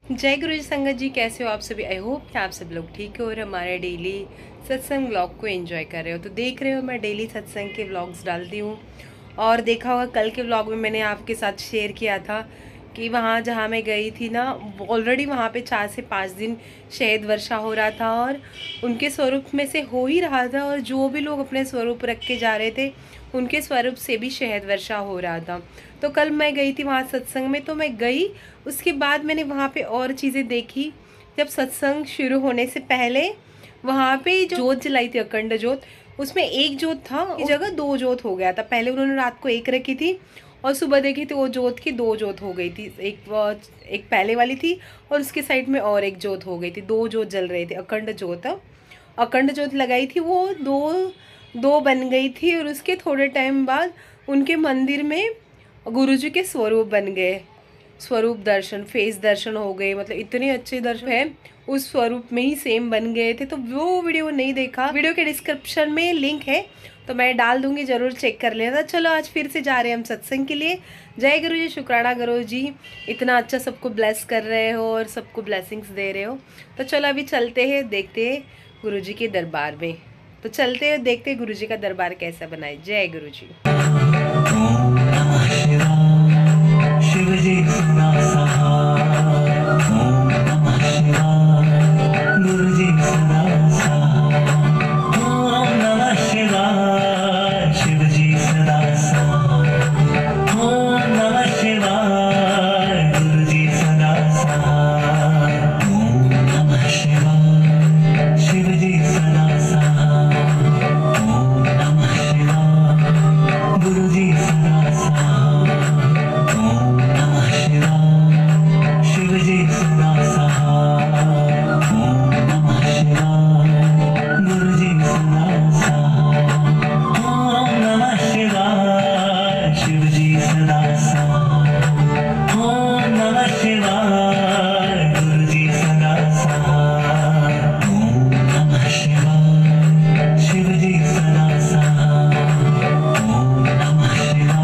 जय गुरु जी संगत जी, कैसे हो आप सभी। आई होप कि आप सब लोग ठीक हो और हमारे डेली सत्संग व्लॉग को एंजॉय कर रहे हो। तो देख रहे हो मैं डेली सत्संग के व्लॉग्स डालती हूँ। और देखा होगा कल के व्लॉग में मैंने आपके साथ शेयर किया था कि वहाँ जहाँ मैं गई थी ना, ऑलरेडी वहाँ पे 4 से 5 दिन शहद वर्षा हो रहा था और उनके स्वरूप में से हो ही रहा था। और जो भी लोग अपने स्वरूप रख के जा रहे थे उनके स्वरूप से भी शहद वर्षा हो रहा था। तो कल मैं गई थी वहाँ सत्संग में, तो मैं गई, उसके बाद मैंने वहाँ पे और चीज़ें देखी। जब सत्संग शुरू होने से पहले वहाँ पे जो जोत जलाई थी, अखंड जोत, उसमें एक जोत था, इस जगह 2 जोत हो गया था। पहले उन्होंने रात को एक रखी थी और सुबह देखी तो वो जोत की 2 जोत हो गई थी। एक पहले वाली थी और उसके साइड में और एक जोत हो गई थी। 2 जोत जल रहे थे, अखंड जोत लगाई थी, वो दो बन गई थी। और उसके थोड़े टाइम बाद उनके मंदिर में गुरुजी के स्वरूप बन गए, स्वरूप दर्शन, फेस दर्शन हो गए। मतलब इतने अच्छे दर्शन है, उस स्वरूप में ही सेम बन गए थे। तो वो वीडियो नहीं देखा, वीडियो के डिस्क्रिप्शन में लिंक है तो मैं डाल दूंगी, जरूर चेक कर लेना। चलो आज फिर से जा रहे हैं हम सत्संग के लिए। जय गुरु जी, शुक्राना गुरु जी, इतना अच्छा सबको ब्लेस कर रहे हो और सबको ब्लेसिंग्स दे रहे हो। तो चलो अभी चलते हैं, देखते हैं गुरु जी के दरबार में। तो चलते हैं, देखते हैं गुरु जी का दरबार कैसा बना है। जय गुरु जी। शिवजी सुना सहाय, ओम नमः शिवाय, गुरुजी सुना सहाय, ओम नमः शिवाय, शिवजी सुना सहाय, ओम नमः शिवाय, गुरुजी सुना सहाय, ओम नमः शिवाय, शिवजी सुना सहाय, ओम नमः शिवाय, गुरुजी सुना सहाय, ओम नमः शिवाय, शिवजी सुना सहाय, ओम नमः शिवाय, गुरुजी सुना सहाय, ओम नमः शिवाय, शिवजी सुना सहाय, ओम नमः शिवाय, गुरुजी सुना सहाय, ओम नमः शिवाय, शिवजी सुना सहाय, ओम नमः शिवाय, गुरुजी सुना सहाय, ओम नमः शिवाय, शिवजी सुना सहाय, ओम नमः शिवाय,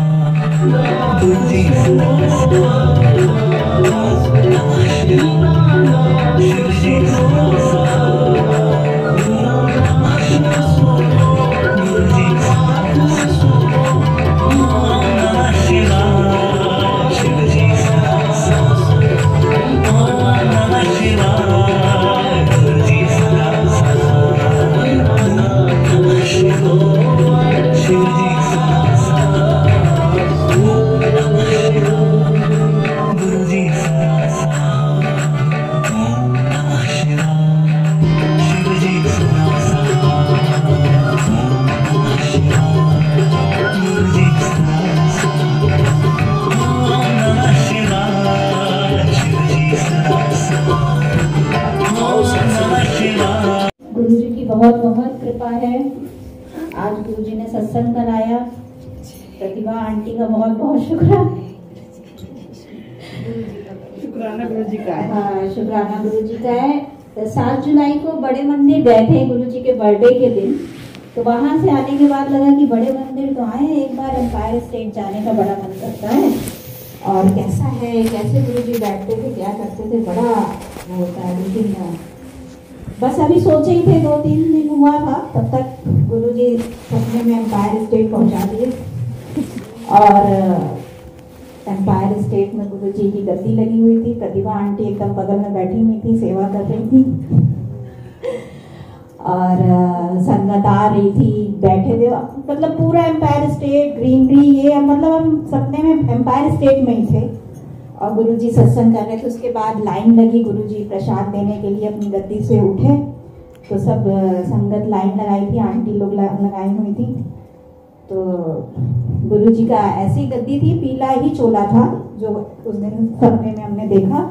गुरुजी सुना सहाय, ओम नमः शिवाय, शिवजी सुना सहाय, ओम नमः शिवाय, गुरुजी सुना सहाय, ओम नमः शिवाय, शिवजी सुना सहाय, ओम नमः शिवाय, गुरुजी सुना सहाय, ओम नमः शिवाय, शिवजी सुना सहाय, ओम नमः शिवाय, गुरुजी सुना सहाय, ओम नमः शिवाय, शिवजी सुना सहाय, ओम नमः शिवाय। गुरु जी की बहुत बहुत कृपा है। आज गुरु जी ने सत्संग कराया। प्रतिभा आंटी का बहुत बहुत शुक्राना गुरु जी का है। हाँ, शुक्राना गुरु जी का है। 7 जुलाई को बड़े मंदिर गए थे गुरु जी के बर्थडे के दिन। तो वहां से आने के बाद लगा कि बड़े मंदिर तो आए, एक बार एम्पायर स्टेट जाने का बड़ा मन करता है। और कैसा है, कैसे गुरु जी बैठते थे, क्या करते थे, बड़ा वो होता है। लेकिन बस अभी सोचे ही थे, 2-3 दिन हुआ था, तब तक गुरुजी सपने में एम्पायर स्टेट पहुंचा दिए। और एम्पायर स्टेट में गुरुजी की गद्दी लगी हुई थी। प्रतिभा आंटी एकदम बगल में बैठी हुई थी, सेवा कर रही थी। और संगत आ रही थी, बैठे थे, मतलब पूरा एम्पायर स्टेट, ग्रीनरी, ये मतलब हम सपने में एम्पायर स्टेट में ही थे। और गुरुजी सत्संग कर रहे थे। उसके बाद लाइन लगी, गुरुजी प्रसाद देने के लिए अपनी गद्दी से उठे तो सब संगत लाइन लगाई थी, आंटी लोग लगाई हुई थी। तो गुरुजी का ऐसी गद्दी थी, पीला ही चोला था जो उस दिन सपने में हमने देखा।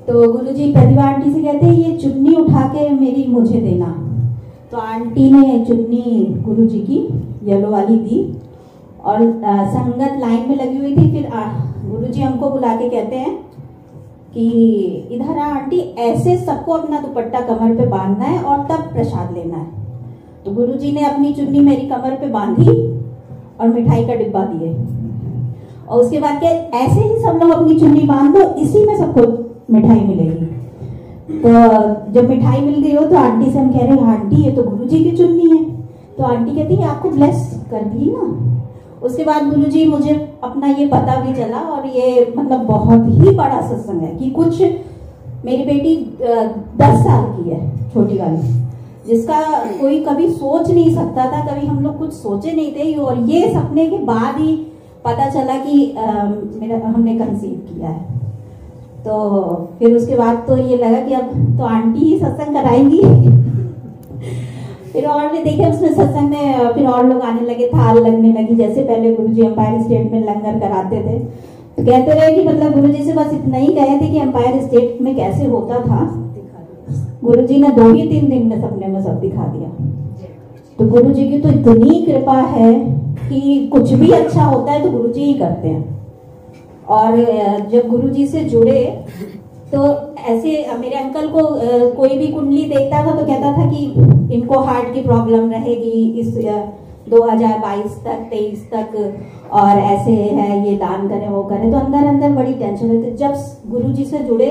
तो गुरुजी प्रतिभा आंटी से कहते हैं, ये चुन्नी उठा के मेरी मुझे देना। तो आंटी ने चुन्नी गुरुजी की येलो वाली दी और संगत लाइन में लगी हुई थी। फिर गुरुजी हमको बुला के कहते हैं कि इधर आंटी, ऐसे सबको अपना दुपट्टा कमर पे बांधना है और तब प्रसाद लेना है। तो गुरुजी ने अपनी चुन्नी मेरी कमर पे बांधी और मिठाई का डिब्बा दिए और उसके बाद क्या, ऐसे ही सब लोग अपनी चुन्नी बांध दो, इसी में सबको मिठाई मिलेगी। तो जब मिठाई मिल गई हो तो आंटी से हम कह रहे हैं, आंटी ये तो गुरुजी की चुन्नी है। तो आंटी कहती है आपको ब्लेस कर दी ना। उसके बाद गुरुजी, मुझे अपना ये पता भी चला, और ये मतलब बहुत ही बड़ा सत्संग है कि कुछ, मेरी बेटी 10 साल की है, छोटी वाली, जिसका कोई कभी सोच नहीं सकता था, कभी हम लोग कुछ सोचे नहीं थे, और ये सपने के बाद ही पता चला कि हमने कंसीव किया है। तो फिर उसके बाद तो ये लगा कि अब तो आंटी ही सत्संग कराएंगी। फिर और भी देखे उसमें सत्संग में फिर और लोग आने लगे, थाल लगने लगी। जैसे पहले गुरुजी एम्पायर स्टेट में लंगर कराते थे, तो कहते रहे कि मतलब गुरुजी से बस इतना ही कहे थे कि एम्पायर स्टेट में कैसे होता था। गुरुजी ने 2 ही 3 दिन में सपने में सब दिखा दिया। तो गुरुजी की तो इतनी कृपा है कि कुछ भी अच्छा होता है तो गुरुजी ही करते हैं। और जब गुरुजी से जुड़े तो ऐसे मेरे अंकल को कोई भी कुंडली देखता था तो कहता था कि इनको हार्ट की प्रॉब्लम रहेगी इस 2022 तक 23 तक, और ऐसे है, ये दान करें वो करें। तो अंदर अंदर बड़ी टेंशन रहती। जब गुरुजी से जुड़े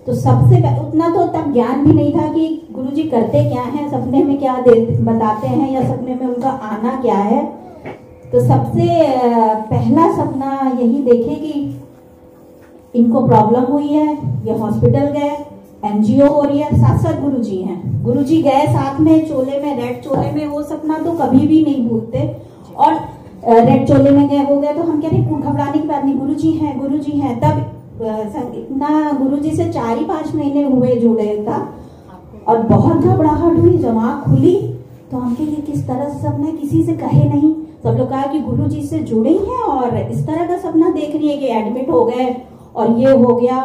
तो सबसे उतना तो तब ज्ञान भी नहीं था कि गुरुजी करते क्या हैं, सपने में क्या बताते हैं, या सपने में उनका आना क्या है। तो सबसे पहला सपना यही देखे कि इनको प्रॉब्लम हुई है, ये हॉस्पिटल गए, एनजीओ हो रही है, साथ साथ गुरुजी हैं। गुरुजी गए साथ में चोले में, रेड चोले में, वो सपना तो कभी भी नहीं भूलते। और रेड चोले में गए, वो गए तो हम कह रहे घबराने की बात नहीं, गुरुजी हैं, गुरुजी हैं। तब इतना गुरुजी से 4 ही 5 महीने हुए जुड़े था, और बहुत घबराहट हुई। जब आँख खुली तो हम कहे किस तरह से सपना, किसी से कहे नहीं। सब लोग कहा कि गुरुजी से जुड़े हैं और इस तरह का सपना देख रही है कि एडमिट हो गए और ये हो गया।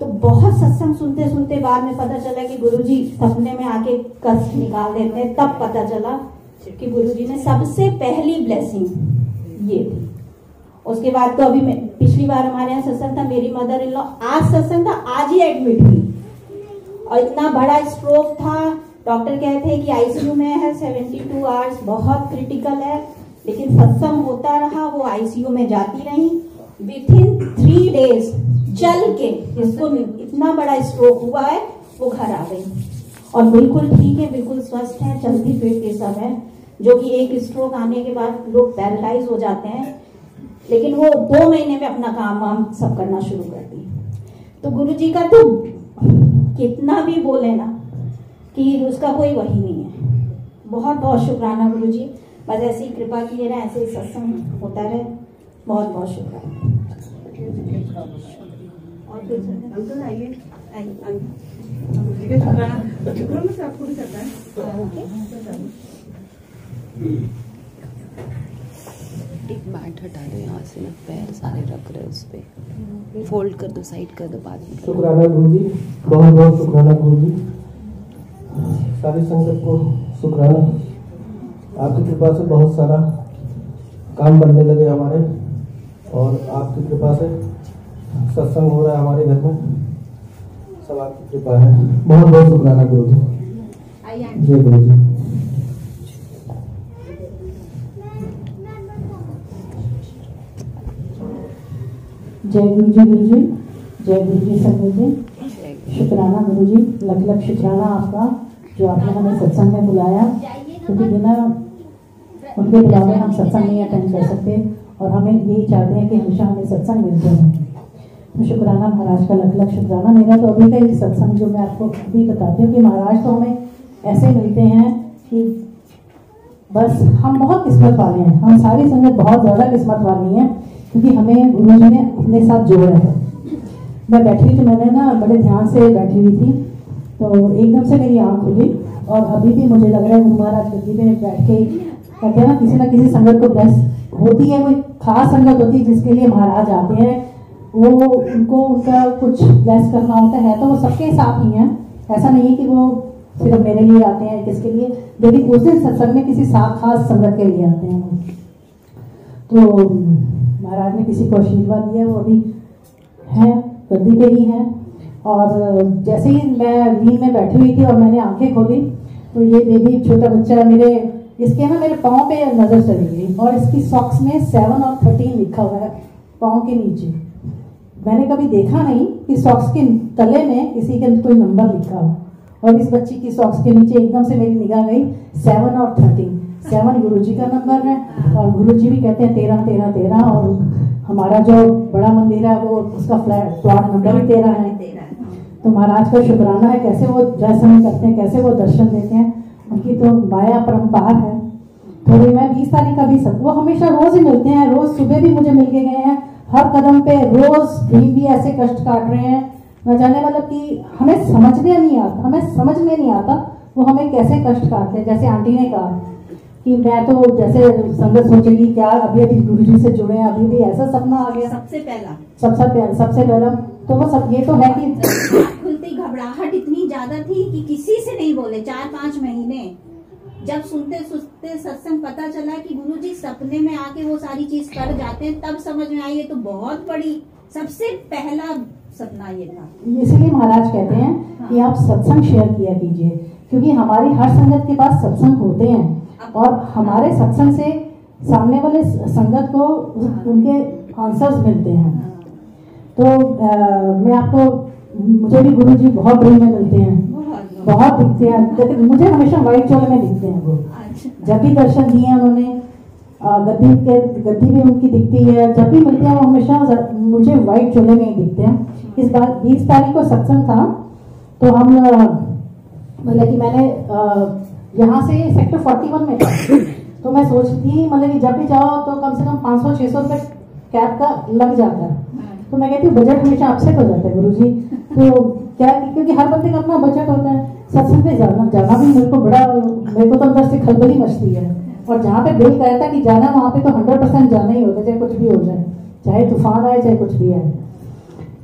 तो बहुत सत्संग सुनते सुनते बाद में पता चला कि गुरुजी सपने में आके कष्ट निकाल देते हैं। तब पता चला कि गुरुजी ने सबसे पहली ब्लेसिंग ये थी। उसके बाद तो अभी पिछली बार हमारे यहाँ सत्संग था, मेरी मदर इन लॉ, आज सत्संग था, आज ही एडमिट हुई, और इतना बड़ा स्ट्रोक था। डॉक्टर कहते हैं कि आईसीयू में है, 72 आवर्स, बहुत क्रिटिकल है। लेकिन सत्संग होता रहा, वो आईसीयू में जाती रही। विथिन 3 डेज चल के जिसको इतना बड़ा स्ट्रोक हुआ है वो घर आ गई, और बिल्कुल ठीक है, बिल्कुल स्वस्थ है, चलती फिरती सब है। जो कि एक स्ट्रोक आने के बाद लोग पैरालाइज हो जाते हैं, लेकिन वो 2 महीने में अपना काम वाम सब करना शुरू कर दी। तो गुरुजी का तो कितना भी बोले ना कि उसका कोई वही नहीं है। बहुत बहुत शुक्राना गुरुजी, बस ऐसी कृपा कीजिए ना, ऐसे सत्संग होता रहे। बहुत बहुत शुक्राना। और अंकल आइए, आपको भी करना है। एक मैट हटा दो यहाँ से ना, पैर सारे रख रहे उस पे, फोल्ड कर दो, साइड कर दो, बाद में। शुक्राना गुरुजी, बहुत बहुत शुक्राना गुरुजी, सारी संगत को शुक्राना। आपकी कृपा से बहुत सारा काम बनने लगे हमारे, और आपकी कृपा से सत्संग हो रहा है हमारे घर में, सब आपकी कृपा है। बहुत बहुत शुक्राना गुरुजी। जय गुरुजी। जय गुरु जी, गुरु जी, जय गुरु जी, संगत जी, शुक्राना गुरु जी, लख लख शुक्राना आपका जो आपने हमें सत्संग में बुलाया, क्योंकि बिना उनके बुलावे हम सत्संग नहीं अटेंड कर सकते, और हमें यही चाहते हैं कि हमेशा हमें सत्संग मिलते हैं। तो शुक्राना महाराज का, लख लख शुक्राना। मेरा तो अभी का एक सत्संग जो मैं आपको अभी बताती हूँ कि महाराज तो हमें ऐसे मिलते हैं कि बस हम बहुत किस्मत वाले हैं, हम सारी संगत बहुत ज़्यादा किस्मत वाली हैं, क्योंकि हमें गुरु जी ने अपने साथ जोड़ा है। मैं बैठी थी, मैंने ना बड़े ध्यान से बैठी हुई थी, तो एकदम से मेरी आँख खुली, और अभी भी मुझे लग रहा है गुरु महाराज गद्दी में बैठ के कहते हैं ना, किसी संगत को ब्लेस होती है, कोई खास संगत होती है जिसके लिए महाराज आते हैं, वो उनको उनका कुछ ब्लेस करना होता है, तो वो सबके साथ ही हैं। ऐसा नहीं है कि वो सिर्फ मेरे लिए आते हैं, किसके लिए, लेकिन उस दिन सत्संग में किसी खास संगत के लिए आते हैं। तो महाराज ने किसी को आशीर्वाद दिया, वो अभी है, गद्दी पे ही है। और जैसे ही मैं नींद में बैठी हुई थी और मैंने आंखें खोली, तो ये बेबी छोटा बच्चा मेरे पाँव पे नजर चली गई, और इसकी सॉक्स में 7 और 13 लिखा हुआ है, पाँव के नीचे। मैंने कभी देखा नहीं कि सॉक्स के तले में किसी के कोई नंबर लिखा हो, और इस बच्ची की सॉक्स के नीचे एकदम से मेरी निगाह गई 7 और 13। 7 गुरुजी का नंबर है, और गुरुजी भी कहते हैं 13 13 13, और हमारा जो बड़ा मंदिर है वो उसका प्लॉट नंबर ही 13 है। तो महाराज का शुक्राना है, कैसे वो दर्शन करते हैं, कैसे वो दर्शन देते हैं, उनकी तो माया परम्पार है। थोड़ी मैं 20 तारीख का भी सब, वो हमेशा रोज ही मिलते हैं, रोज सुबह भी मुझे मिल के गए हैं, हर कदम पे रोज भी ऐसे कष्ट काट रहे हैं, न जाने मतलब कि हमें समझ में नहीं आता वो हमें कैसे कष्ट काटते हैं। जैसे आंटी ने कहा कि मैं तो जैसे संगत सोचेगी क्या अभी गुरुजी से जुड़े हैं, अभी भी ऐसा सपना आ गया। सबसे पहला तो वो सब ये तो है कि खुलती घबराहट इतनी ज्यादा थी कि किसी से नहीं बोले 4-5 महीने। जब सुनते सत्संग पता चला कि गुरुजी सपने में आके वो सारी चीज कर जाते हैं, तब समझ में आई ये तो बहुत बड़ी सबसे पहला सपना ये था। इसलिए महाराज कहते हैं कि आप सत्संग शेयर किया कीजिए, क्योंकि हमारी हर संगत के पास सत्संग होते हैं, और हमारे सत्संग से सामने वाले संगत को उनके आंसर्स मिलते हैं। तो मैं आपको, मुझे भी गुरुजी बहुत ड्रीम में मिलते हैं, बहुत दिखते हैं, लेकिन मुझे हमेशा व्हाइट चोले में दिखते हैं वो। जब भी दर्शन दिए उन्होंने, गद्दी भी उनकी दिखती है, जब भी मिलते हैं वो हमेशा मुझे व्हाइट चोले में ही दिखते हैं। इस बार 20 तारीख को सत्संग था, तो हम मतलब कि मैंने यहाँ से सेक्टर 41 में था, तो मैं सोच थी मतलब कि जब भी जाओ तो कम से कम 500-600 रुपये कैब का लग जाता है। तो मैं कहती हूँ बजट हमेशा अपसेट हो जाता है गुरुजी, तो क्या, क्योंकि हर बंदे का अपना बजट होता है। सत्संग पे जाना भी मेरे को तो अंदर से खलबली मचती है, और जहाँ पे दिल कहता है कि जाना वहाँ पे तो 100% जाना ही होता है, चाहे कुछ भी हो जाए, चाहे तूफान आए चाहे कुछ भी आए।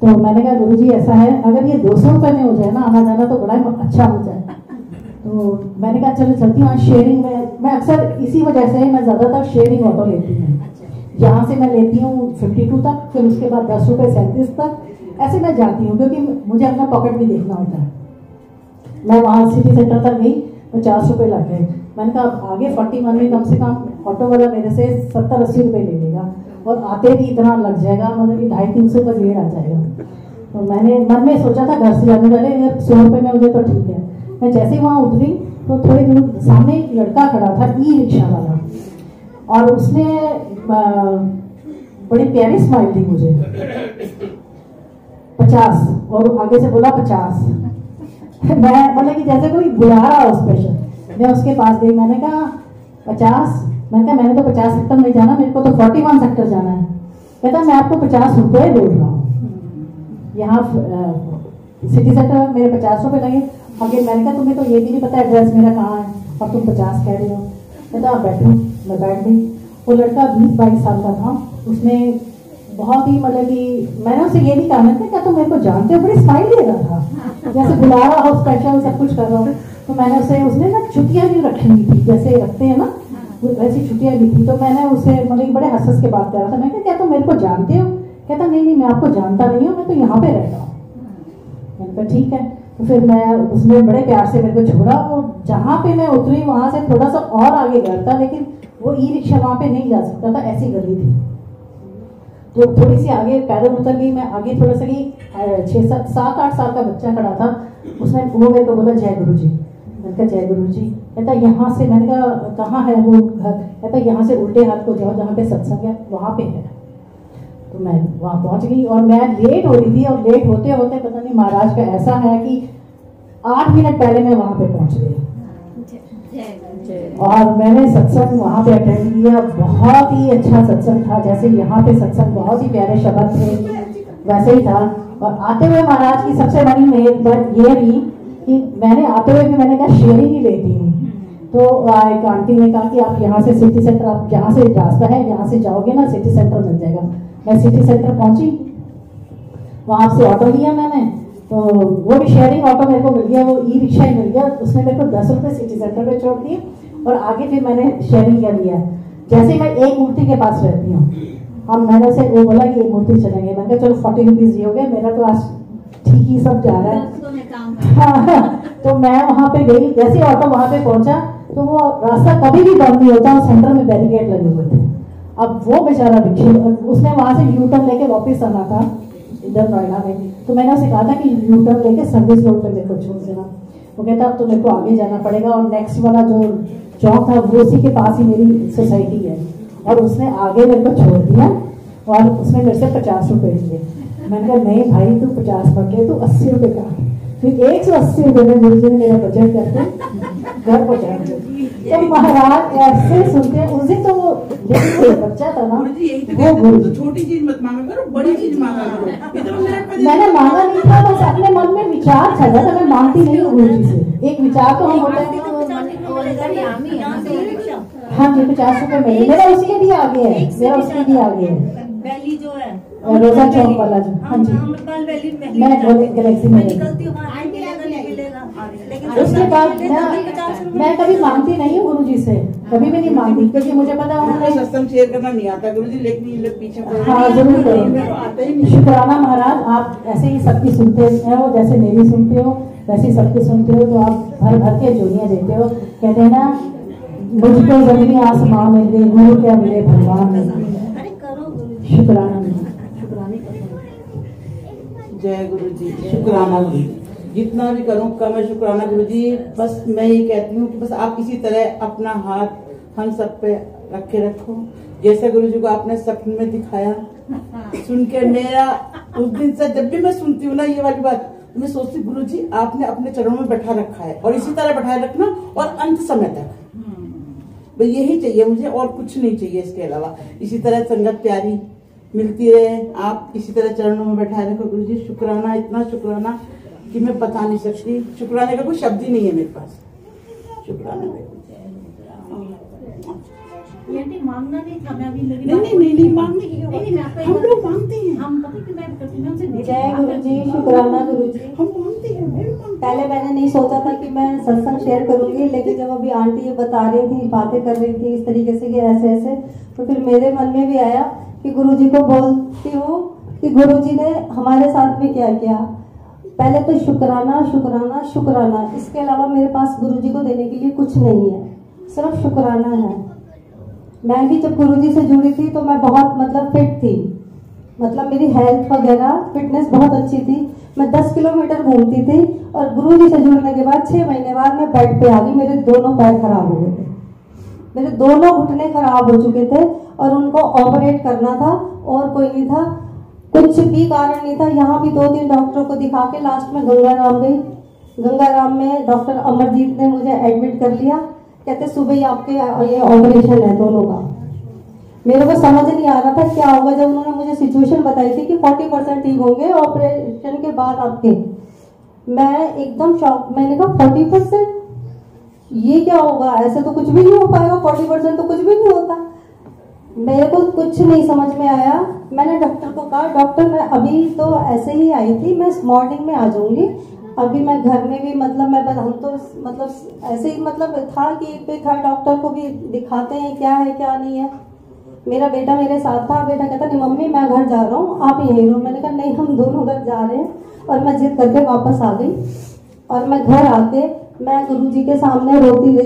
तो मैंने कहा गुरुजी ऐसा है, अगर ये 200 रुपये में हो जाए ना आना जाना तो बड़ा अच्छा हो जाए। तो मैंने कहा चलो चलती हूँ शेयरिंग में। मैं अक्सर इसी वजह से मैं ज़्यादातर शेयरिंग ऑटो लेती हूँ। यहाँ से मैं लेती हूँ 52 तक, फिर उसके बाद 10 रुपये 37 तक, ऐसे मैं जाती हूँ, क्योंकि मुझे अपना पॉकेट भी देखना होता है। मैं वहाँ सिटी सेंटर तक गई, 50 रुपये लग गए। मैंने कहा आगे 41 में कम से कम ऑटो वाला मेरे से 70-80 रुपये ले लेगा, और आते भी इतना लग जाएगा, मतलब कि 250-300 का गेड़ आ जाएगा। तो मैंने मन में सोचा था घर से जाने वाले अगर 100 रुपये में हो जाए तो ठीक है। मैं जैसे ही वहाँ उतरी तो थोड़ी दूर सामने एक लड़का खड़ा था, ई रिक्शा वाला, और उसने बड़ी प्यारी स्माइल दी मुझे, 50, और आगे से बोला 50। मैं मतलब कि जैसे कोई बुला रहा हो स्पेशल। मैं उसके पास गई, मैंने कहा 50, मैंने तो 50 सेक्टर नहीं जाना, मेरे को तो 41 सेक्टर जाना है। कहता मैं आपको 50 रुपये बोल रहा हूँ, यहाँ सिटी सेंटर मेरे 50 रुपये लगे। आगे मैंने कहा तुम्हें तो ये भी नहीं पता एड्रेस मेरा कहाँ है, और तुम 50 कह रहे हो। कहता आप बैठो। मैं बैठ गई। वो लड़का 20-22 साल का था, उसने बहुत ही मतलब कि मैंने उसे ये भी कहा, मैं क्या तुम मेरे को जानते हो, बड़ी स्माइल दे रहा था, जैसे बुला रहा हो स्पेशल, सब कुछ कर रहा हूँ। तो मैंने उसने ना छुट्टियाँ भी रखी हुई थी, जैसे रखते हैं ना वैसी छुट्टियाँ भी थी। तो मैंने उसे मतलब बड़े हंस के बात कर रहा था। मैं क्या तुम मेरे को जानते हो? कहता नहीं मैं आपको जानता नहीं हूँ, मैं तो यहाँ पे रहता हूँ। मैंने कहा ठीक है। तो फिर मैं उसने बड़े प्यार से मेरे को छोड़ा, और जहाँ पे मैं उतरी वहां से थोड़ा सा और आगे घर था, लेकिन वो ई रिक्शा वहां पे नहीं जा सकता था, ऐसी गली थी। तो थोड़ी सी आगे पैदल उतर गई मैं, आगे थोड़ा सा गई, 6-7-8 साल का बच्चा खड़ा था, उसने वो मेरे को बोला जय गुरु जी। मैंने कहा जय गुरु जी। कहता यहाँ से, मैंने कहा कहाँ है वो घर? कहता यहाँ से उल्टे हाथ को जाओ, जहाँ पे सत्संग है वहाँ पे है। तो मैं वहाँ पहुँच गई, और मैं लेट हो रही थी, और लेट होते होते पता नहीं महाराज का ऐसा है कि 8 मिनट पहले मैं वहाँ पे पहुँच गई, और मैंने सत्संग वहाँ पे अटेंड किया। बहुत ही अच्छा सत्संग था, जैसे यहाँ पे सत्संग बहुत ही प्यारे शब्द थे वैसे ही था। और आते हुए महाराज की सबसे बड़ी मेहरबानी ये रही कि मैंने आते हुए भी मैंने कहा शेयरिंग ही लेती हूँ। तो एक आंटी ने कहा कि आप यहाँ से सिटी सेंटर, आप यहाँ से रास्ता है, यहाँ से जाओगे ना सिटी सेंटर मिल जाएगा। मैं सिटी सेंटर पहुंची, वहां से ऑटो लिया मैंने, तो वो भी शेयरिंग ऑटो मेरे को मिल गया, वो ई रिक्शा ही मिल गया। उसने मेरे को 10 रुपये सिटी सेंटर पे छोड़ दिए, और आगे फिर मैंने शेयरिंग कर लिया। जैसे मैं एक मूर्ति के पास रहती हूँ, हम मैंने उसे वो बोला कि एक मूर्ति चलेंगे। मैंने कहा चलो 40 रुपीज ये हो गया, मेरा तो आज ठीक ही सब जा रहा है। हाँ, तो मैं वहां पे गई, जैसे ऑटो वहां पे पहुंचा तो वो रास्ता कभी भी बंद नहीं होता, सेंटर में बैरिकेड लगे हुए थे। अब वो बेचारा उसने वहां से यू टर्न लेके वापस आना था इधर नोएडा में, तो मैंने उसे कहा था कि यू टर्न लेके सर्विस रोड पे मेरे को छोड़ देना। वो कहता अब तो मेरे को आगे जाना पड़ेगा, और नेक्स्ट वाला जो चौक था वो उसी के पास ही मेरी सोसाइटी है, और उसने आगे मेरे को छोड़ दिया और उसने मेरे से 50 रुपए लिए। मैंने कहा नहीं भाई तू 50 मत ले, तू 80 रुपए का। फिर 180 रुपए में गुरु जी ने मेरा बजट करके घर पहुंचा दिया। तो महाराज ऐसे सुनते हैं। उस दिन तो वो बच्चा था ना, वो गुरु छोटी चीज मत मांगा करो, बड़ी चीज मांगा करो। मैंने मांगा नहीं था, बस अपने मन में विचार चल रहा था, मैं मांगती नहीं हूँ गुरु जी से। एक विचार तो हम होता है। हाँ जी 50 रुपए में मेरा उसके भी आगे है, मेरा उसके भी आगे है। वैली जो है रोजा चौक वाला जो, हाँ जी अमृतपाल वैली मैं गैलेक्सी में निकलती हूँ, नहीं मिलेगा। लेकिन उसके बाद मैं कभी मांगती नहीं हूँ गुरु जी से, कभी भी नहीं मांगती, क्योंकि मुझे पता है उन्होंने सत्संग शेयर करना नहीं आता गुरु जी, लेकिन ये लोग पीछे हाँ जरूर करो। शुक्राना महाराज, आप ऐसे ही सबकी सुनते हो, जैसे मेरी सुनते हो वैसे ही सबकी सुनते हो, तो आप भर भर के जोड़ियाँ देते हो। कहते हैं ना मुझको जमीनी आसमान मिल गई, गुरु क्या मिले भगवान मिल गए। शुक्राना शुक्राने जय गुरु जी, शुक्राना गुरु जी। जितना भी करूं कम है शुक्राना गुरु जी। बस मैं ये कहती हूँ कि बस आप इसी तरह अपना हाथ हम सब पे रखे रखो, जैसे गुरु जी को आपने सपने में दिखाया। सुन के मेरा उस दिन से जब भी मैं सुनती हूँ ना ये वाली बात, तो मैं सोचती गुरु जी आपने अपने चरणों में बैठा रखा है, और इसी तरह बैठाए रखना और अंत समय तक। बस यही चाहिए मुझे, और कुछ नहीं चाहिए इसके अलावा। इसी तरह संगत प्यारी मिलती रहे, आप इसी तरह चरणों में बैठाए रखो गुरु जी। शुक्राना, इतना शुक्राना कि मैं बता नहीं सकती। शुक्राने का कोई शब्द ही नहीं है मेरे पास। शुक्राना मांगना नहीं था, मैं अभी नहीं मांगने की हम लोग मांगते हैं। हम पता कि मैं करती हूँ हमसे जय गुरु जी, शुक्राना गुरु जी। हम मांगते हैं। पहले मैंने नहीं सोचा था कि मैं सत्संग शेयर करूंगी, लेकिन जब अभी आंटी ये बता रही थी, बातें कर रही थी इस तरीके से कि ऐसे ऐसे, तो फिर मेरे मन में भी आया कि गुरु जी को बोलती हूँ कि गुरु जी ने हमारे साथ में क्या किया। पहले तो शुक्राना शुक्राना शुक्राना, इसके अलावा मेरे पास गुरु जी को देने के लिए कुछ नहीं है, सिर्फ शुक्राना है। मैं भी जब गुरु जी से जुड़ी थी तो मैं बहुत मतलब फिट थी, मतलब मेरी हेल्थ वगैरह फिटनेस बहुत अच्छी थी। मैं 10 किलोमीटर घूमती थी, और गुरु जी से जुड़ने के बाद 6 महीने बाद मैं बेड पे आ गई। मेरे दोनों पैर खराब हो गए थे, मेरे दोनों घुटने खराब हो चुके थे, और उनको ऑपरेट करना था, और कोई नहीं था, कुछ भी कारण नहीं था। यहाँ भी 2-3 डॉक्टरों को दिखा के लास्ट में गंगाराम गई। गंगाराम में डॉक्टर अमरजीत ने मुझे एडमिट कर लिया। कहते सुबह ही आपके ये ऑपरेशन है दोनों का। मेरे को समझ नहीं आ रहा था क्या होगा। जब उन्होंने मुझे सिचुएशन बताई थी कि 40% ठीक होंगे ऑपरेशन के बाद आपके, मैं एकदम शॉक। मैंने कहा 40%, ये क्या होगा, ऐसे तो कुछ भी नहीं हो पाएगा, 40% तो कुछ भी नहीं होता। मेरे को कुछ नहीं समझ में आया। मैंने डॉक्टर को कहा डॉक्टर मैं अभी तो ऐसे ही आई थी, मैं मॉर्निंग में आ जाऊंगी, अभी मैं घर में भी मतलब मैं हम तो मतलब ऐसे ही मतलब था कि एक डॉक्टर को भी दिखाते हैं क्या है क्या नहीं है। मेरा बेटा मेरे साथ था। बेटा कहता नहीं मम्मी मैं घर जा रहा हूँ, आप यहीं रहो। मैंने कहा नहीं हम दोनों घर जा रहे हैं, और मैं जिद करके वापस आ गई। और मैं घर आके मैं गुरुजी के सामने रोती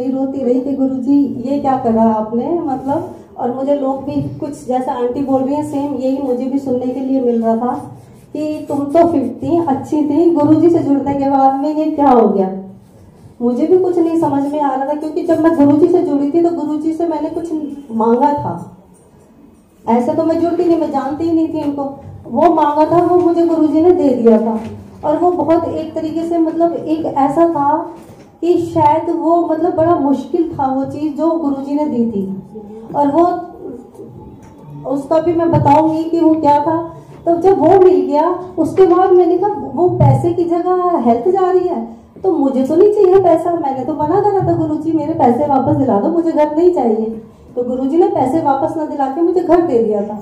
रही कि गुरुजी ये क्या करा आपने, मतलब। और मुझे लोग भी कुछ जैसा आंटी बोल रही है सेम यही मुझे भी सुनने के लिए मिल रहा था कि तुम तो फिट थी, अच्छी थी, गुरुजी से जुड़ने के बाद में ये क्या हो गया। मुझे भी कुछ नहीं समझ में आ रहा था, क्योंकि जब मैं गुरुजी से जुड़ी थी तो गुरुजी से मैंने कुछ मांगा था। ऐसे तो मैं जुड़ती नहीं, मैं जानती ही नहीं थी इनको। वो मांगा था वो मुझे गुरुजी ने दे दिया था, और वो बहुत एक तरीके से मतलब एक ऐसा था कि शायद वो मतलब बड़ा मुश्किल था वो चीज जो गुरुजी ने दी थी। और वो उसका भी मैं बताऊंगी कि वो क्या था। तो जब वो मिल गया उसके बाद मैंने कहा वो पैसे की जगह हेल्थ जा रही है, तो मुझे तो नहीं चाहिए पैसा। मैंने तो मना करा था गुरुजी मेरे पैसे वापस दिला दो, मुझे घर नहीं चाहिए। तो गुरुजी ने पैसे वापस ना दिला के मुझे घर दे दिया था।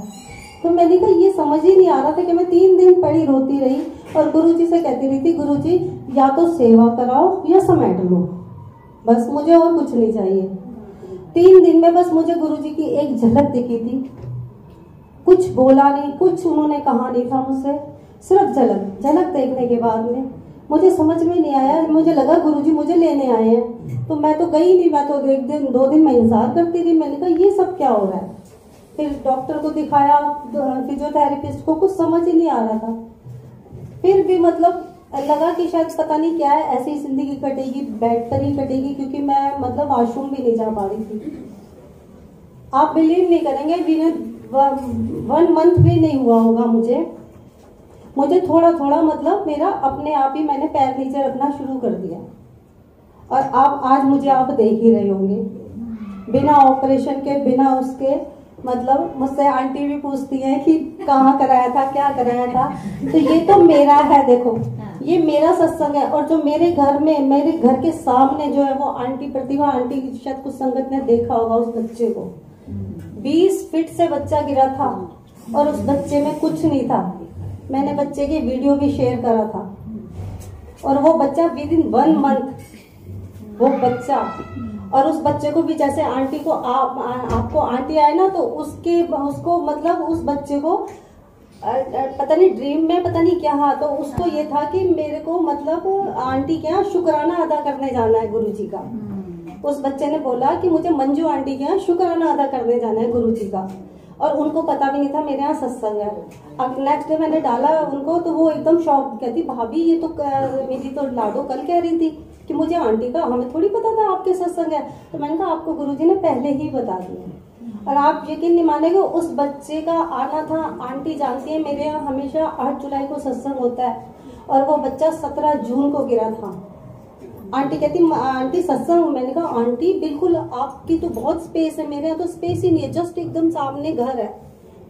तो मैंने कहा ये समझ ही नहीं आ रहा था कि मैं 3 दिन पड़ी रोती रही और गुरुजी से कहती रही थी गुरुजी या तो सेवा कराओ या समेट लो, बस मुझे और कुछ नहीं चाहिए। 3 दिन में बस मुझे गुरुजी की एक झलक दिखी थी, कुछ बोला नहीं, कुछ उन्होंने कहा नहीं था मुझसे, सिर्फ झलक देखने के बाद में मुझे समझ में नहीं आया। मुझे लगा गुरुजी मुझे लेने आए हैं, तो मैं तो गई नहीं। मैं तो 1 दिन 2 दिन मैं इंतजार करती थी। मैंने कहा ये सब क्या हो रहा है। फिर डॉक्टर को दिखाया, फिजियोथेरेपिस्ट को, कुछ समझ ही नहीं आ रहा था। फिर भी मतलब लगा कि शायद पता नहीं क्या है, ऐसी जिंदगी कटेगी, बेड पर ही कटेगी, क्योंकि मैं मतलब वॉशरूम भी नहीं जा पा रही थी। आप बिलीव नहीं करेंगे, विदिन 1 मंथ भी नहीं हुआ होगा मुझे थोड़ा थोड़ा मतलब मेरा अपने आप ही मैंने पैर नीचे रखना शुरू कर दिया। और आज मुझे आप देख ही रहे होंगे, बिना ऑपरेशन के, बिना उसके, मतलब मुझसे आंटी भी पूछती हैं कि कहाँ कराया था, क्या कराया था। तो ये तो मेरा है, देखो ये मेरा सत्संग है। और जो मेरे घर में, मेरे घर के सामने जो है वो आंटी प्रतिभा आंटी, शायद कुछ संगत ने देखा होगा उस बच्चे को। 20 फीट से बच्चा गिरा था और उस बच्चे में कुछ नहीं था। मैंने बच्चे की वीडियो भी शेयर करा था। और वो बच्चा विदिन 1 मंथ वो बच्चा, और उस बच्चे को भी जैसे आंटी को आपको आंटी आए ना, तो उसको मतलब उस बच्चे को पता नहीं ड्रीम में पता नहीं क्या, तो उसको ये था कि मेरे को मतलब आंटी के यहाँ शुक्राना अदा करने जाना है गुरुजी का। उस बच्चे ने बोला कि मुझे मंजू आंटी के यहाँ शुक्राना अदा करने जाना है गुरुजी का। और उनको पता भी नहीं था मेरे यहाँ सत्संग है। अब नेक्स्ट डे मैंने डाला उनको, तो वो एकदम शॉक, कहती भाभी ये तो मेरी तो लाडो कल कह रही थी कि मुझे आंटी का, हमें थोड़ी पता था आपके सत्संग है। तो मैंने कहा आपको गुरुजी ने पहले ही बता दिया। और आप यकीन नहीं मानेंगे, उस बच्चे का आना था, आंटी जानती है मेरे यहाँ हमेशा 8 जुलाई को सत्संग होता है, और वो बच्चा 17 जून को गिरा था। आंटी कहती आंटी सत्संग, मैंने कहा आंटी बिल्कुल आपकी तो बहुत स्पेस है, मेरे यहाँ तो स्पेस ही नहीं है, जस्ट एकदम सामने घर है,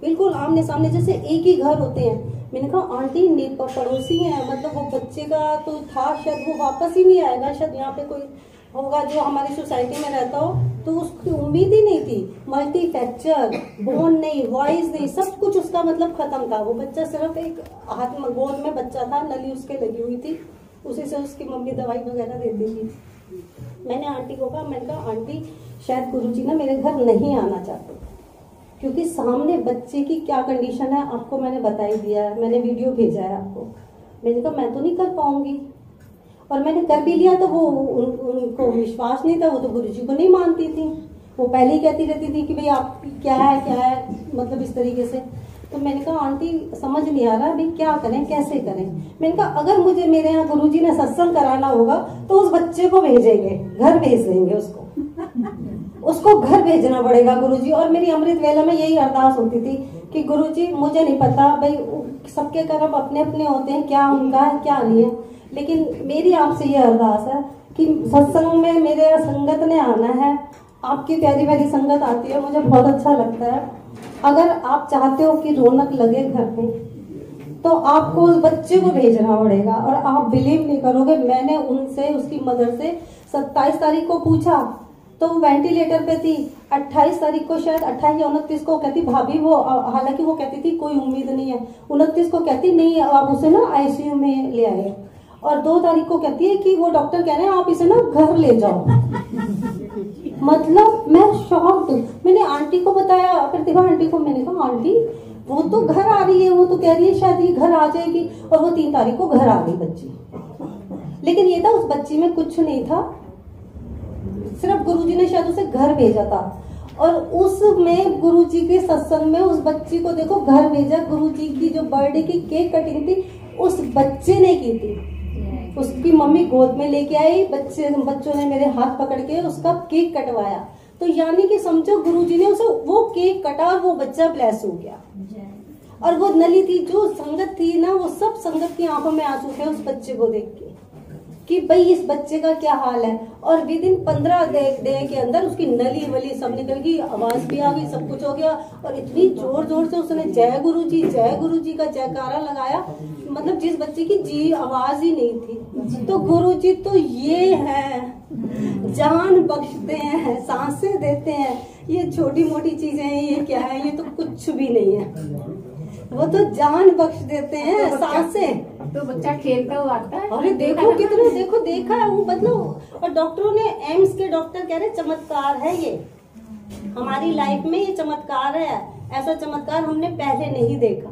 बिल्कुल आमने सामने, जैसे एक ही घर होते हैं। मैंने कहा आंटी पड़ोसी हैं, मतलब वो बच्चे का तो था, शायद वो वापस ही नहीं आएगा, शायद यहाँ पे कोई होगा जो हमारी सोसाइटी में रहता हो, तो उसकी उम्मीद ही नहीं थी। मल्टी फ्रैक्चर, बोन नहीं, वॉइस नहीं, सब कुछ उसका मतलब खत्म था। वो बच्चा सिर्फ एक हाथ में गोद में बच्चा था, नली उसके लगी हुई थी, उसी से उसकी मम्मी दवाई वगैरह देती थी। मैंने आंटी को कहा, मैंने कहा आंटी शायद गुरुजी ना मेरे घर नहीं आना चाहते, क्योंकि सामने बच्चे की क्या कंडीशन है आपको मैंने बता ही दिया है, मैंने वीडियो भेजा है आपको। मैंने कहा मैं तो नहीं कर पाऊंगी, और मैंने कर भी लिया तो वो उनको विश्वास नहीं था, वो तो गुरुजी को नहीं मानती थी, वो पहले ही कहती रहती थी कि भाई आप क्या है मतलब इस तरीके से। तो मैंने कहा आंटी समझ नहीं आ रहा अभी क्या करें, कैसे करें। मैंने कहा अगर मुझे मेरे यहाँ गुरुजी ने सत्संग कराना होगा तो उस बच्चे को भेजेंगे, घर भेज देंगे उसको घर भेजना पड़ेगा गुरुजी। और मेरी अमृत वेला में यही अरदास होती थी कि गुरुजी मुझे नहीं पता भाई सबके कर्म अपने अपने होते हैं, क्या उनका है क्या नहीं है, लेकिन मेरी आपसे ये अरदास है कि सत्संग में मेरे संगत ने आना है, आपकी प्यारी प्यारी संगत आती है, मुझे बहुत अच्छा लगता है। अगर आप चाहते हो कि रौनक लगे घर में तो आपको उस बच्चे को भेजना पड़ेगा। और आप बिलीव नहीं करोगे, मैंने उनसे, उसकी मदर से 27 तारीख को पूछा तो वो वेंटिलेटर पे थी, 28 तारीख को शायद 28 या 29 को कहती भाभी वो, हालांकि वो कहती थी कोई उम्मीद नहीं है, 29 को कहती नहीं आप उसे ना आईसीयू में ले आए, और 2 तारीख को कहती है कि वो डॉक्टर कह रहे हैं आप इसे ना घर ले जाओ। मतलब मैं शॉक्ड। मैंने आंटी को बताया, प्रतिभा आंटी को, मैंने कहा आंटी वो तो घर आ रही है, वो तो कह रही है शायद ये घर आ जाएगी, और वो 3 तारीख को घर आ गई बच्ची। लेकिन ये था उस बच्ची में कुछ नहीं था, सिर्फ गुरुजी ने शायद उसे घर भेजा था। और उसमें गुरुजी के सत्संग में उस बच्ची को देखो घर भेजा, गुरुजी की जो बर्थडे की केक कटिंग थी उस बच्चे ने की थी, उसकी मम्मी गोद में लेके आई, बच्चों ने मेरे हाथ पकड़ के उसका केक कटवाया। तो यानी कि समझो गुरुजी ने उसे वो केक कटा और वो बच्चा ब्लेस हो गया। और वो नली थी, जो संगत थी ना, वो सब संगत की आंखों में आंसू थे उस बच्चे को देख के कि भाई इस बच्चे का क्या हाल है। और विदिन 15 डे के अंदर उसकी नली वली सब निकल गई, आवाज भी आ गई, सब कुछ हो गया। और इतनी जोर जोर से उसने जय गुरुजी का जयकारा लगाया, मतलब जिस बच्चे की जी आवाज ही नहीं थी। तो गुरुजी तो ये है, जान बख्शते हैं, सांसें देते हैं, ये छोटी मोटी चीजें हैं, ये क्या है, ये तो कुछ भी नहीं है, वो तो जान बख्श देते हैं, सांसें। तो बच्चा खेलता हुआ आता है। अरे देखो कितना, देखो देखा है वो, मतलब। और डॉक्टरों ने, एम्स के डॉक्टर कह रहे चमत्कार है ये, हमारी लाइफ में ये चमत्कार है, ऐसा चमत्कार हमने पहले नहीं देखा।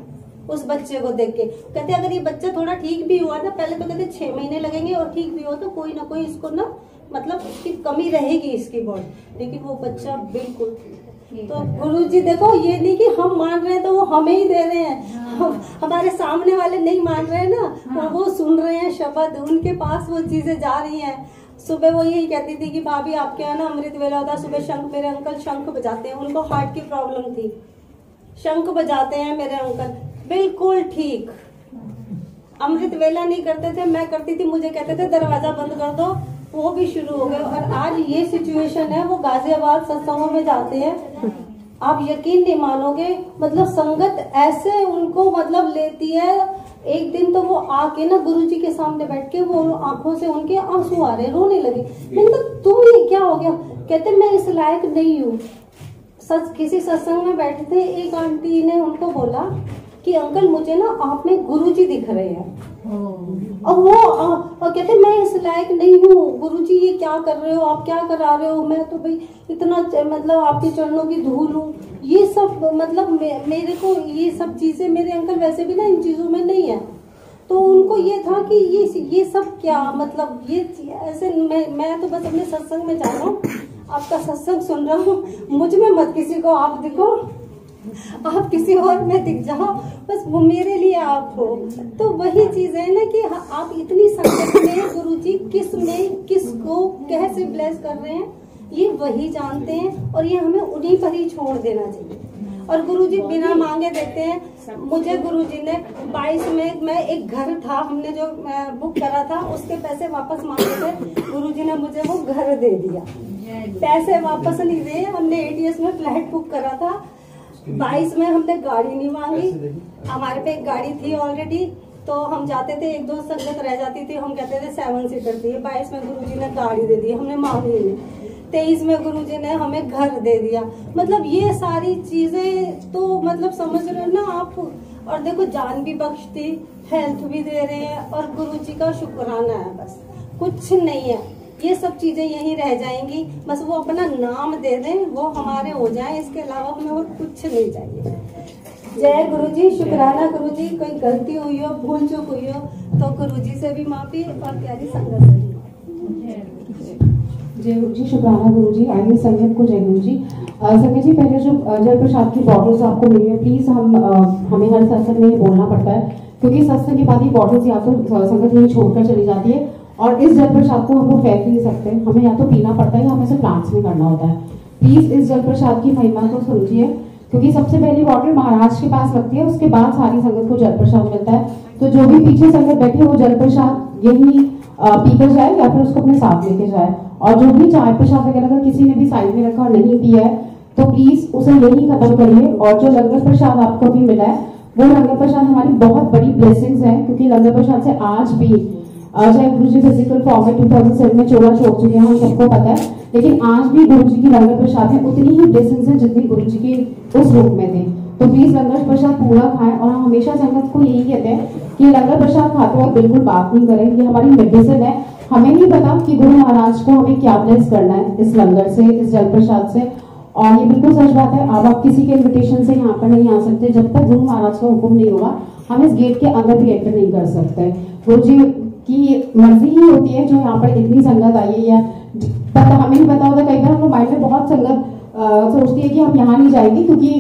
उस बच्चे को देख के कहते अगर ये बच्चा थोड़ा ठीक भी हुआ ना, पहले तो कहते 6 महीने लगेंगे, और ठीक भी हो तो कोई ना कोई इसको ना, मतलब उसकी कमी रहेगी इसकी बॉडी, लेकिन वो बच्चा बिल्कुल। तो गुरुजी देखो, ये नहीं कि हम मान रहे हैं तो वो हमें ही दे रहे हैं, हमारे सामने वाले नहीं मान रहे हैं ना, वो सुन रहे हैं शब्द, उनके पास वो चीजें जा रही हैं। सुबह वो यही कहती थी कि भाभी आपके यहाँ ना अमृत वेला होता है, सुबह शंख, मेरे अंकल शंख बजाते हैं, उनको हार्ट की प्रॉब्लम थी, शंख बजाते हैं मेरे अंकल, बिल्कुल ठीक। अमृत वेला नहीं करते थे, मैं करती थी, मुझे कहते थे दरवाजा बंद कर दो, वो भी शुरू हो गए। और आज ये सिचुएशन है, वो गाजियाबाद सत्संगों में जाते हैं, आप यकीन नहीं मानोगे, मतलब संगत ऐसे उनको मतलब लेती है। एक दिन तो वो आके ना गुरुजी के सामने बैठ के, वो आंखों से उनके आंसू आ रहे, रोने लगे। मैंने कहा तुम ये क्या हो गया? कहते मैं इस लायक नहीं हूँ। किसी सत्संग में बैठे थे, एक आंटी ने उनको बोला कि अंकल मुझे ना आप में गुरुजी दिख रहे हैं, और वो और कहते मैं इस लायक नहीं हूँ, गुरुजी ये क्या कर रहे हो, आप क्या करा रहे हो, मैं तो भाई इतना मतलब आपके चरणों की धूल हूँ। ये सब मतलब मेरे को ये सब चीजें, मेरे अंकल वैसे भी ना इन चीजों में नहीं है, तो उनको ये था कि ये सब क्या मतलब ये ऐसे। मैं तो बस अपने सत्संग में जा रहा हूँ, आपका सत्संग सुन रहा हूँ, मुझ में मत किसी को आप दिखो, आप किसी और में दिख जाओ, बस वो मेरे लिए आप हो। तो वही चीज है ना कि आप इतनी संगत में गुरुजी किस में किसको कैसे ब्लेस कर रहे हैं, ये वही जानते हैं, और ये हमें उन्हीं पर ही छोड़ देना चाहिए। और गुरुजी बिना मांगे देते हैं। मुझे गुरुजी ने 22 में, मैं एक घर था, हमने जो बुक करा था उसके पैसे वापस मांगे थे, गुरुजी ने मुझे वो घर दे दिया, पैसे वापस नहीं दिए। हमने ATS में फ्लैट बुक करा था, 22 में हमने गाड़ी नहीं मांगी, हमारे पे एक गाड़ी थी ऑलरेडी, तो हम जाते थे, 1-2 संगत रह जाती थी, हम कहते थे 7 सीटर थी। 22 में गुरुजी ने गाड़ी दे दी, हमने मांगी नहीं। 23 में गुरुजी ने हमें घर दे दिया। मतलब ये सारी चीजें तो मतलब समझ रहे हो ना आप। और देखो जान भी बख्शती, हेल्थ भी दे रहे हैं, और गुरुजी का शुक्राना है, बस कुछ नहीं है। ये सब चीजें यहीं रह जाएंगी, बस वो अपना नाम दे दें, वो हमारे हो जाए, इसके अलावा हमें और कुछ नहीं चाहिए। जय गुरुजी, शुक्राना गुरुजी। कोई गलती हुई हो, भूल चूक हुई हो तो गुरुजी से भी माफी, और प्यारी संगत से भी माफी। जय गुरु जी, शुक्राना गुरु जी। आइए संगत को जय गुरु जी। संगत जी, पहले जो जल प्रसाद की बॉटल्स आपको मिली है, प्लीज हमें हर सत्संग में बोलना पड़ता है, क्योंकि सत्संग के बाद ये बॉटल्स या तो संगत यही छोड़कर चली जाती है, और इस जल प्रसाद को हम लोग फेंक नहीं सकते, हमें या तो पीना पड़ता है या हमें इसे प्लांट्स में करना होता है। प्लीज इस जल प्रसाद की महिमा को समझिए, क्योंकि सबसे पहली बॉटल महाराज के पास लगती है, उसके बाद सारी संगत को जल प्रसाद मिलता है। तो जो भी पीछे संगत बैठी वो जल प्रसाद यही पीकर जाए या फिर उसको अपने साथ लेके जाए। और जो भी चाय प्रसाद वगैरह अगर किसी ने भी साइड में रखा और नहीं पिया है तो प्लीज उसे यही खत्म करिए। और जो लंगर प्रसाद आपको अभी मिला है वो लंगर प्रसाद हमारी बहुत बड़ी ब्लेसिंग्स है, क्योंकि लंगर प्रसाद से आज भी जय गुरु जी फिजिकल फॉर्म में 2007 में चोला छोड़ चुके हैं, हम सबको पता है, लेकिन आज भी गुरु जी की लंगर प्रसाद में उतनी ही ब्लेसिंग्स है जितनी गुरु जी के उस रूप में थे। तो प्लीज लंगर प्रसाद पूरा खाएं। और हम हमेशा संगत को यही कहते हैं कि लंगर प्रसाद खाते वक्त बिल्कुल बात नहीं करें, ये हमारी मेडिसिन है। हमें नहीं पता कि गुरु महाराज को हमें क्या ब्लेस करना है इस लंगर से, इस जल प्रसाद से। और ये बिल्कुल सच बात है, अब आप किसी के इन्विटेशन से यहाँ पर नहीं आ सकते, जब तक गुरु महाराज का हुक्म नहीं होगा हम इस गेट के अंदर भी एंटर नहीं कर सकते। गुरु जी की मर्जी ही होती है जो यहाँ पर इतनी संगत आई है, या पता हमें नहीं पता होता। कई बार हम माइंड में बहुत संगत सोचती है कि हम यहाँ नहीं जाएंगे क्योंकि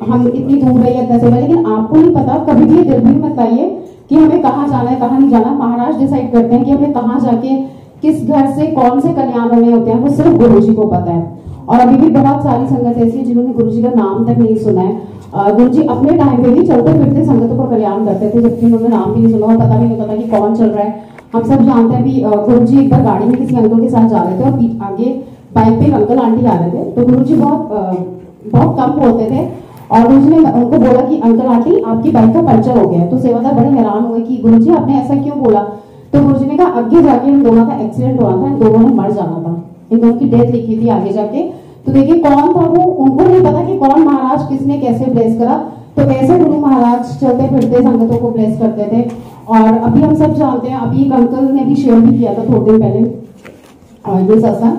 हम इतनी दूर है या इतना सेवा, लेकिन आपको नहीं पता, कभी भी दिल भी मत आइए कि हमें कहाँ जाना है कहाँ नहीं जाना। महाराज डिसाइड करते हैं कि हमें कहाँ जाके किस घर से कौन से कल्याण होने होते हैं, वो सिर्फ गुरु जी को पता है। और अभी भी बहुत सारी संगत ऐसी है जिन्होंने गुरु जी का नाम तक नहीं सुना है। गुरु जी अपने टाइम पे भी चलते फिरते संगतों का कल्याण करते थे, जबकि उन्होंने नाम भी नहीं सुना और पता भी नहीं होता कि कौन चल रहा है। हम सब जानते हैं भी गुरु जी एक बार गाड़ी में किसी अंकल के साथ जा रहे थे और आगे बाइक पे अंकल आंटी आ रहे थे, तो गुरु जी बहुत कम बोलते थे और गुरु जी ने उनको बोला कि अंकल आंटी आपकी बाइक का पंचर हो गया है। तो सेवादार बड़े हैरान हुए कि गुरु जी आपने ऐसा क्यों बोला। तो गुरु जी ने कहा आगे जाके इन दोनों का एक्सीडेंट हुआ था, इन दोनों ने मर जाना था, इन दोनों की डेथ लिखी थी आगे जाके। तो देखिए कौन था वो, उनको नहीं पता कि कौन महाराज किसने कैसे ब्लेस करा। तो ऐसे गुरु महाराज चलते फिरते संगतों को ब्लेस करते थे। और अभी हम सब जानते हैं, अभी एक अंकल ने भी शेयर भी किया था थोड़े दिन पहले ये सत्संग,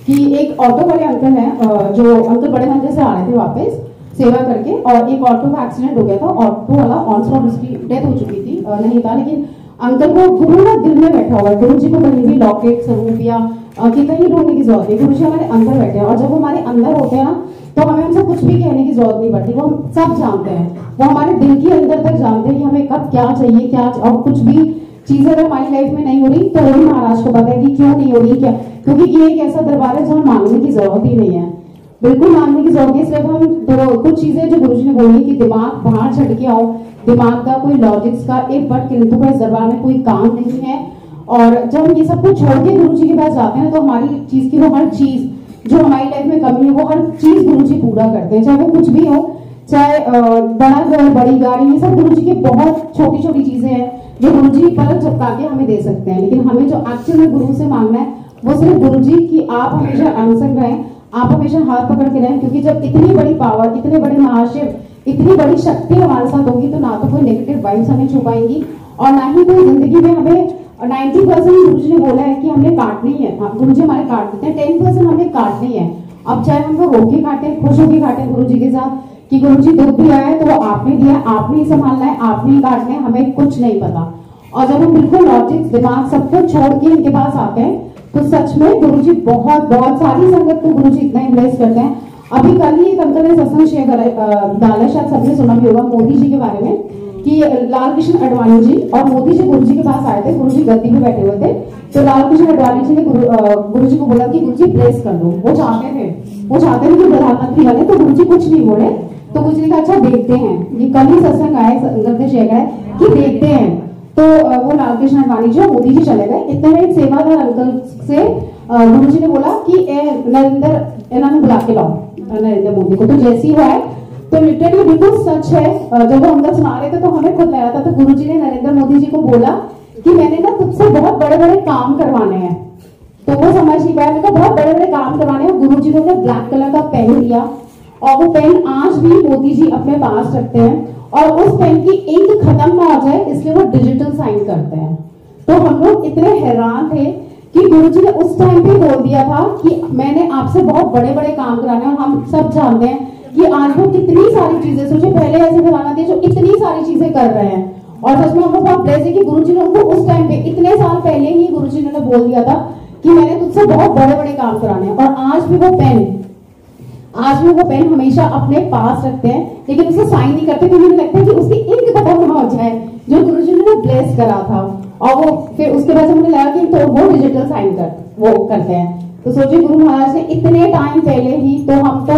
कि एक ऑटो वाले अंकल हैं जो अंकल बड़े मंदिर से आ रहे थे वापस सेवा करके, और एक ऑटो का एक्सीडेंट हो गया था। ऑटो वाला ऑन स्पॉट उसकी डेथ हो चुकी थी, नहीं था, लेकिन अंकल को गुरु ना दिल में बैठा हुआ है। गुरु जी को कहीं भी लॉकेट स्वरूप या कि कहीं ढूंढने की जरूरत है, गुरु जी हमारे अंदर बैठे हैं। और जब वो हमारे अंदर होते हैं ना, तो हमें उनसे कुछ भी कहने की जरूरत नहीं पड़ती, वो हम सब जानते हैं, वो हमारे दिल के अंदर तक जानते हैं कि हमें कब क्या चाहिए, क्या और कुछ भी चीजें अगर हमारी लाइफ में नहीं हो रही तो वो भी महाराज को पता है कि क्यों नहीं हो रही, क्या, क्योंकि ये एक ऐसा दरबार है जहाँ मांगने की जरूरत ही नहीं है, बिल्कुल मांगने की जरूरत है। इसलिए हम तो कुछ चीजें जो गुरुजी ने बोली कि दिमाग बाहर छड़ के आओ, दिमाग का कोई लॉजिक्स का एक पट किंतु का इस दरबार में कोई काम नहीं है। और जब हम ये सब कुछ छोड़ के गुरुजी के पास जाते हैं तो हमारी चीज की वो हर चीज जो हमारी लाइफ में कमी है वो हर चीज गुरुजी पूरा करते हैं, चाहे वो कुछ भी हो, चाहे बड़ा घर बड़ी गाड़ी, ये सब गुरुजी की बहुत छोटी छोटी चीजें हैं जो गुरुजी पलक झपका के हमें दे सकते हैं। लेकिन हमें जो एक्चुअल में गुरु से मांगना है वो सिर्फ गुरुजी की आप हमेशा अनसंग रहें, आप हमेशा हाथ पकड़ के रहें, क्योंकि जब इतनी बड़ी पावर, इतने बड़े महाशिव, इतनी बड़ी शक्ति हमारे साथ होगी तो ना तो कोई नेगेटिव वाइब्स हमें छू पाएंगी और ना ही कोई जिंदगी में हमें 90% गुरुजी ने बोला है कि हमने काटनी है, गुरुजी हमारे काट देते हैं, 10% हमें काटनी है। अब चाहे हम वो रोके काटे, खुश होके काटे गुरुजी के साथ कि गुरुजी दुख भी आया तो वो आपने दिया, आपने ही संभालना है, आपने ही काटना है, हमें कुछ नहीं पता। और जब हम बिल्कुल लॉजिक दिमाग सब कुछ छोड़ के इनके पास आते हैं तो सच में गुरुजी बहुत बहुत सारी संगत को गुरुजी इतना ही ब्लेस करते हैं। अभी कल ही एक अंकल ने सत्संग शेयर डाला, शायद सबने सुना भी होगा, मोदी जी के बारे में, कि लाल कृष्ण अडवाणी जी और मोदी जी गुरुजी के पास आए थे, गुरुजी गद्दी पे बैठे हुए थे, तो लाल कृष्ण अडवाणी जी ने गुरुजी को बोला कि गुरुजी ब्लेस कर दो। वो चाहते थे कि प्रधानमंत्री बने, तो गुरुजी कुछ नहीं बोले, तो गुरुजी ने कहा अच्छा देखते हैं। ये कल ही सत्संग आए, संगत ने शेयर कराया कि देखते हैं। तो वो लाल कृष्ण अडवाणी जी और मोदी जी चले गए। इतने में एक सेवादार अंकल से गुरुजी ने बोला कि नरेंद्र, इन्होंने बुला के लाओ नरेंद्र मोदी को। तो जैसे ही वो आए तो लिटरली बिल्कुल सच है, जब वो अंकल सुना रहे थे तो हमें खुद लग रहा था। तो गुरुजी ने नरेंद्र मोदी जी को बोला कि मैंने ना तुझसे बहुत बड़े बड़े काम करवाने हैं। तो वो समझ नहीं पाया, मैंने बहुत बड़े बड़े काम करवाने हैं। गुरुजी ने ब्लैक कलर का पेन दिया और वो पेन आज भी मोदी जी अपने पास रखते हैं और उस पेन की इंक खत्म ना हो जाए इसलिए वो डिजिटल साइन करते हैं। तो हम लोग इतने हैरान थे कि गुरुजी ने उस टाइम पे बोल दिया था कि मैंने आपसे बहुत बड़े बड़े काम कराने हैं। और हम सब जानते हैं कि आज वो कितनी सारी चीजें, सोचे पहले ऐसे जमाना थे जो इतनी सारी चीजें कर रहे हैं। और सच में हम लोग बहुत ब्लेस्ड है कि गुरुजी ने उनको उस टाइम पे इतने साल पहले ही गुरुजी ने बोल दिया था कि मैंने तुझसे बहुत बड़े बड़े काम कराने हैं। और आज भी वो पेन हमेशा अपने पास रखते हैं, लेकिन उसे साइन नहीं करते क्योंकि उन्हें लगता है कि उसकी इंक खत्म ना हो जाए जो गुरुजी ने ब्लेस करा था। और वो फिर उसके बाद हमें लगा कि तो वो डिजिटल साइन वो करते हैं। तो सोचिए गुरु महाराज ने इतने टाइम पहले ही, तो हम तो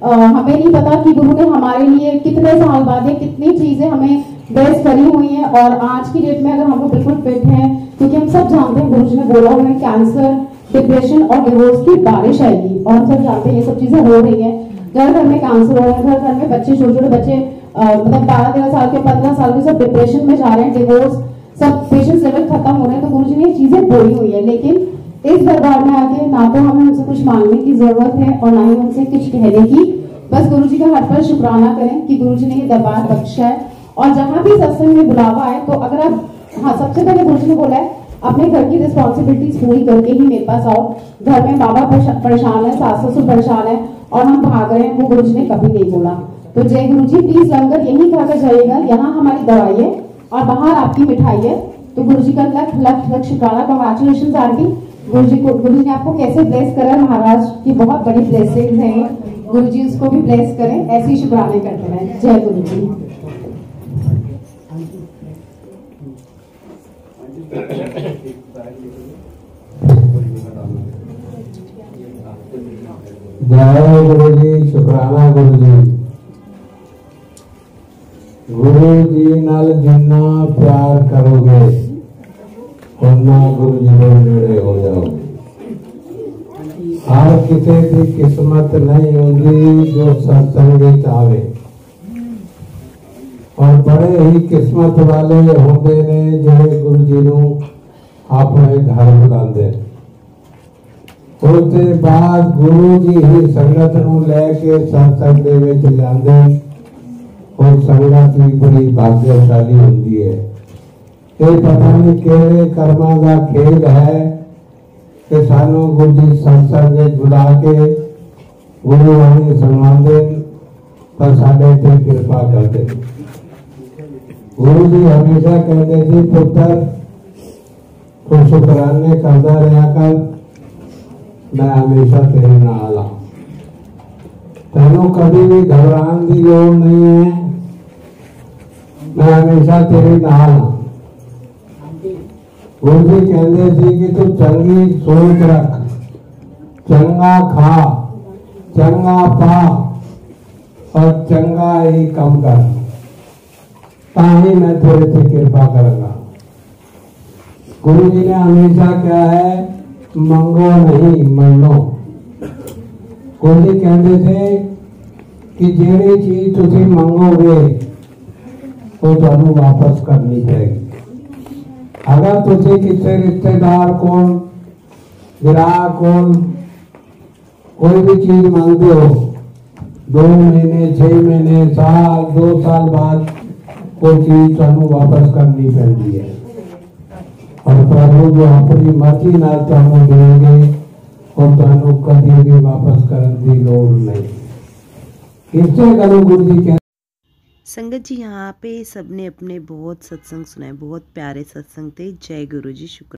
हमें नहीं पता कि गुरु ने हमारे लिए कितने साल बाद कितनी चीजें हमें ब्लेस करी हुई है। और आज की डेट में अगर हम लोग बिल्कुल फिट हैं, क्योंकि हम सब जानते हैं गुरुजी ने बोला हुआ है कैंसर, डिप्रेशन और डिवोर्स की बारिश आएगी, और हम सब जानते हैं ये सब चीजें हो रही है। घर घर में कैंसर हो रहा है, घर घर में बच्चे, छोटे छोटे बच्चे मतलब 12-13 साल के, 15 साल के सब डिप्रेशन में जा रहे हैं, डिवोर्स, सब पेशेंस लेवल खत्म हो रहे हैं। तो गुरुजी ने ये चीजें बोली हुई है। लेकिन इस दरबार में आके ना तो हमें उनसे कुछ मांगने की जरूरत है और ना ही उनसे कुछ कहने की, बस गुरुजी का हर पल शुक्राना करें कि गुरुजी ने ये दरबार बख्शा है। और जहां भी सत्संग में बुलावा आए तो अगर आप, हाँ सबसे पहले गुरुजी ने बोला है अपने घर की रिस्पॉन्सिबिलिटीज पूरी करके ही मेरे पास आओ। घर में बाबा परेशान है, सास ससुर परेशान है और हम भाग रहे हैं, वो गुरुजी ने कभी नहीं बोला। तो जय गुरुजी, प्लीज लंगर यही खाकर जाइएगा, यहाँ हमारी दवाई है और बाहर आपकी मिठाई है। तो गुरुजी का लख लख लख शुक्राना, कांग्रेचुलेशन आंटी। गुरुजी ने आपको कैसे ब्लेस करा, महाराज की बहुत बड़ी ब्लेसिंग है, गुरुजी उसको भी ब्लेस करें, ऐसे ही शुक्राने करते रहें। जय गुरुजी। जय गुरु जी, शुक्राना गुरु जी। गुरु जी नाल जिन्ना प्यार करोगे उन्ना गुरु जी के नेड़े हो जाओगे। हर किसी की किस्मत नहीं होती जो सत्संग आवे, और बड़े ही किस्मत वाले होंगे ने जिन्हें गुरु जी नू अपने घर बुलाते। उसके बाद गुरु जी ही संगत नू लैके सत्संग दे विच लिआंदे, और संगत भी बड़ी भाग्यशाली होती है। ये पता नहीं केड़े कर्मां दा खेल है कि सानू गुरु जी सत्संग बुला के गुरु वाणी सुनाते पर साडे ते कृपा करते। गुरु जी हमेशा कहते थे पुत्र तू शुक्राने करता रहा कर, मैं हमेशा तेरे नाल हाँ। तेनों कभी भी घबराने की लोड़ नहीं है। मैं हमेशा तेरे नाल हां। गुरु जी कहते थे कि तू चंगी सोच रख, चंगा खा, चंगा पा और चंगा ही कम कर, ताही मैं तेरे से कृपा करूंगा। गुरु जी ने हमेशा क्या है, मंगो नहीं मनो। गुरु जी कहते थे कि जेड़ी चीज तुसी मंगोगे तो तुहानू वापस करनी पड़ेगी। अगर तुसी किसी रिश्तेदार को, ग्राहक को कोई भी चीज मांगते हो, 2 महीने, 6 महीने, साल, 2 साल बाद कोई चीज तुहानू वापस करनी पड़ती है, और प्रभु जो अपनी मर्जी नाल तुहानू देंगे और तुहानू कभी भी वापस करने की लोड़ नहीं। इसे करो गुरु जी कहते। संगत जी यहाँ पे सबने अपने बहुत सत्संग सुनाए, बहुत प्यारे सत्संग थे। जय गुरु जी, शुक्र।